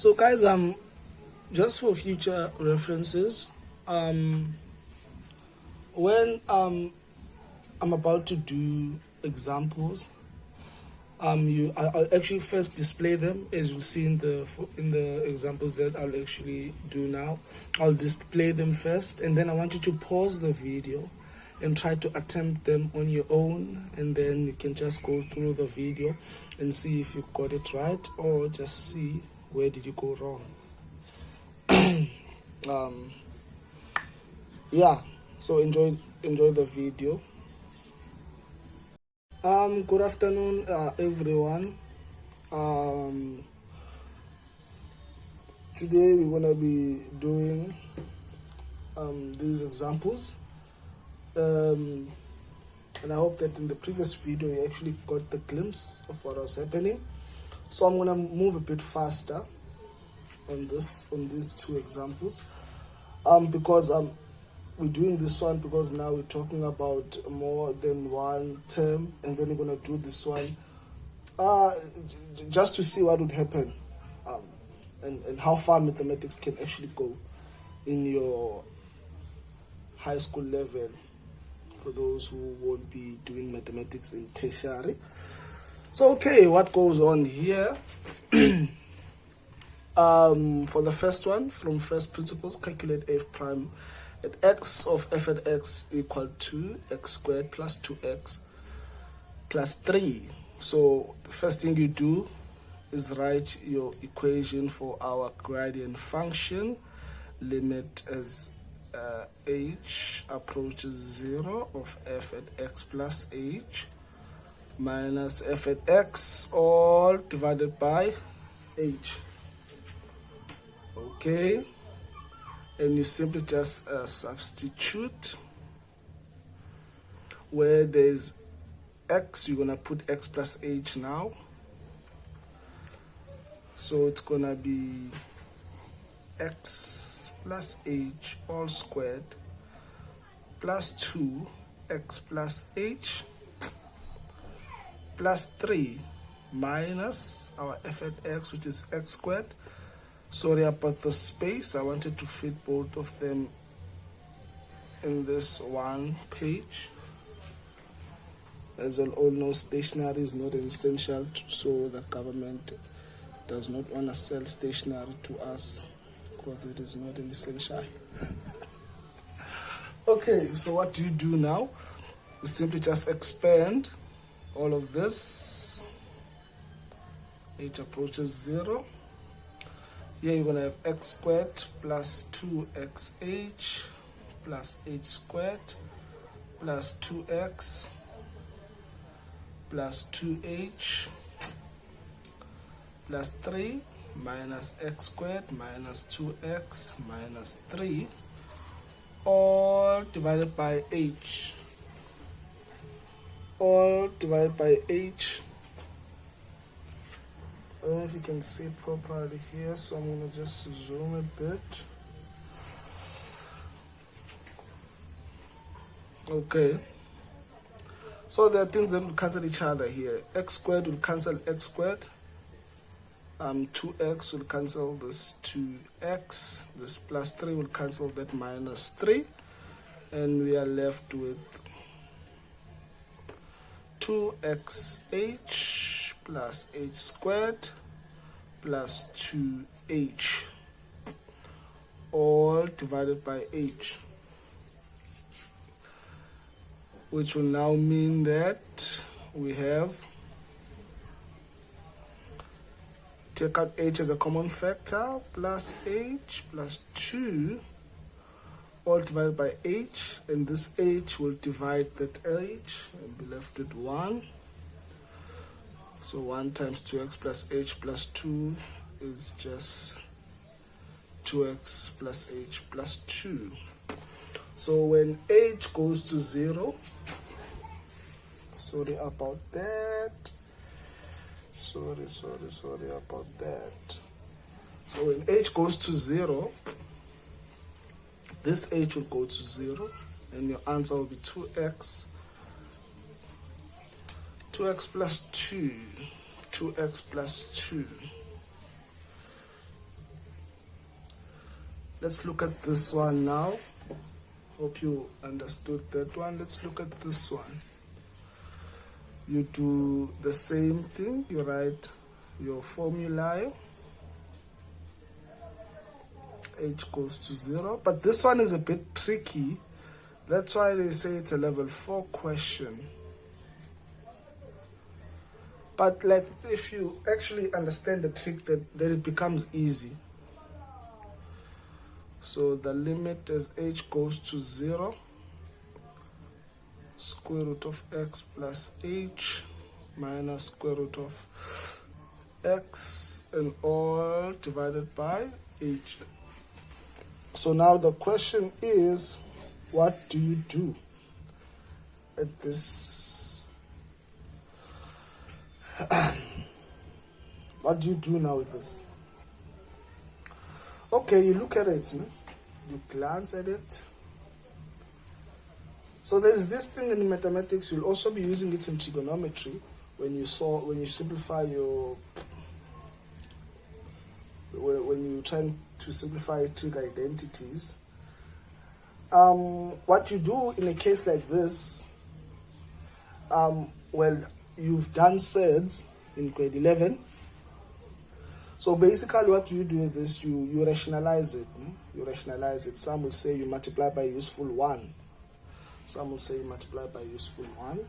So guys, just for future references, when I'm about to do examples, I'll actually first display them as you'll see in the examples that I'll actually do now. I'll display them first, and then I want you to pause the video and try to attempt them on your own, and then you can just go through the video and see if you got it right, or just see where did you go wrong. Yeah, so enjoy the video. Good afternoon, everyone. Today we're gonna be doing these examples, and I hope that in the previous video you actually got the glimpse of what was happening. So I'm gonna move a bit faster on these two examples, because we're doing this one because now we're talking about more than one term, and then we're going to do this one just to see what would happen, and how far mathematics can actually go in your high school level for those who won't be doing mathematics in tertiary. So okay, what goes on here? For the first one, from first principles, calculate f prime at x of f at x equal to x squared plus 2x plus 3. So the first thing you do is write your equation for our gradient function. Limit as h approaches 0 of f at x plus h minus f at x all divided by h. Okay, and you simply just substitute. Where there's x, you're gonna put x plus h now. So it's gonna be x plus h all squared plus 2x plus h plus 3 minus our f at x, which is x squared. Sorry about the space, I wanted to fit both of them in this one page. As you all know, stationery is not an essential, so the government does not want to sell stationery to us because it is not an essential. Okay, so what do you do now? You simply just expand all of this. H approaches 0. Here you're going to have x squared plus 2xh plus h squared plus 2x plus 2h plus 3 minus x squared minus 2x minus 3 all divided by h. All divided by h. I don't know if you can see properly here, so I'm going to just zoom a bit. Okay. So there are things that will cancel each other here. X squared will cancel x squared. 2x will cancel this 2x. This plus 3 will cancel that minus 3. And we are left with 2xh plus h squared plus 2h all divided by h, which will now mean that we have, take out h as a common factor, plus h plus 2 all divided by h, and this h will divide that h and be left with 1. So 1 times 2x plus h plus 2 is just 2x plus h plus 2. So when h goes to 0, sorry about that. Sorry about that. So when h goes to 0, this h will go to 0, and your answer will be 2x plus 2, 2x plus 2 Let's look at this one now. Hope you understood that one. Let's look at this one. You do the same thing. You write your formula. H goes to 0. But this one is a bit tricky. That's why they say it's a level 4 question. But like, if you actually understand the trick, then it becomes easy. So the limit as h goes to 0, square root of x plus h minus square root of x and all divided by h. So now the question is, what do you do at this? What do you do now with this? Okay, you look at it, you glance at it. So there's this thing in mathematics. You'll also be using it in trigonometry when you simplify your when you're trying to simplify trig identities. What you do in a case like this, well, you've done surds in grade 11. So basically what you do with this, you rationalize it. You rationalize it. Some will say you multiply by useful 1. Some will say you multiply by useful 1.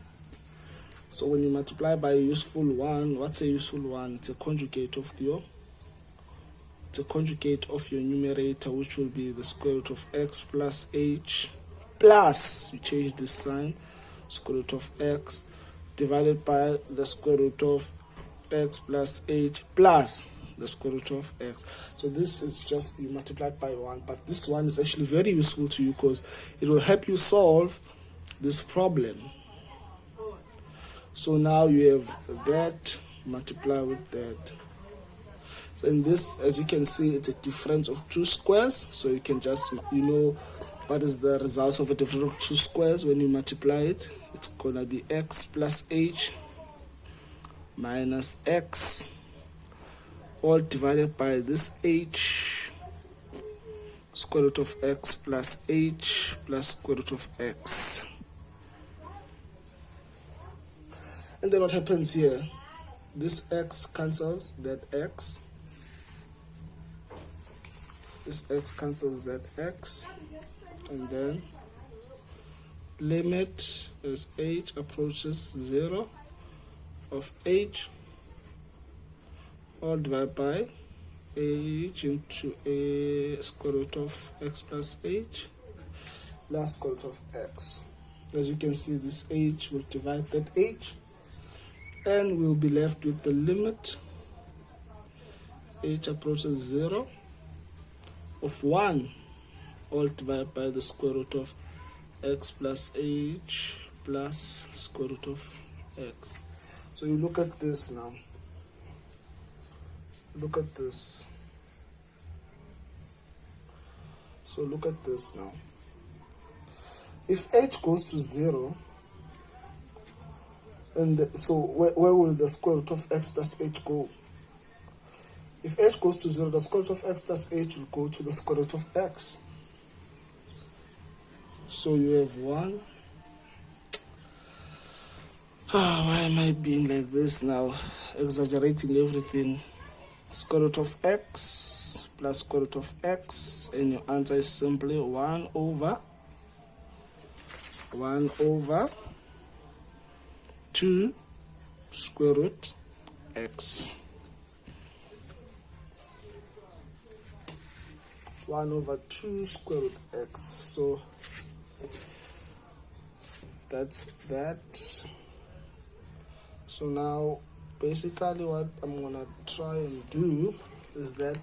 So when you multiply by a useful 1, what's a useful 1? It's a conjugate of your numerator, which will be the square root of x plus h plus, you change this sign, square root of x divided by the square root of x plus h plus the square root of x. So this is just, you multiply it by 1, but this one is actually very useful to you because it will help you solve this problem. So now you have that, multiply with that. So in this, as you can see, it's a difference of 2 squares. So you can just, what is the result of a difference of 2 squares when you multiply it? It's going to be x plus h minus x, all divided by this h, square root of x plus h plus square root of x. And then what happens here? This x cancels that x. This x cancels that x. And then limit as h approaches 0 of h, all divided by h into a square root of x plus h plus square root of x. As you can see, this h will divide that h, and we'll be left with the limit h approaches 0 of 1, all divided by the square root of x plus h plus square root of x. So you look at this now. Look at this. So look at this now. If h goes to 0, and so where will the square root of x plus h go? If h goes to 0, the square root of x plus h will go to the square root of x. So you have 1. Why am I being like this now? Exaggerating everything. Square root of x plus square root of x, and your answer is simply 1 over 2 square root x. 1 over 2 square root x. So that's that. So now basically what I'm gonna try and do is that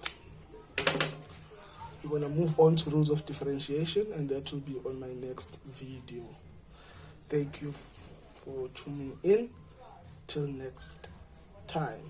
we're gonna move on to rules of differentiation, and that will be on my next video. Thank you for tuning in. Till next time.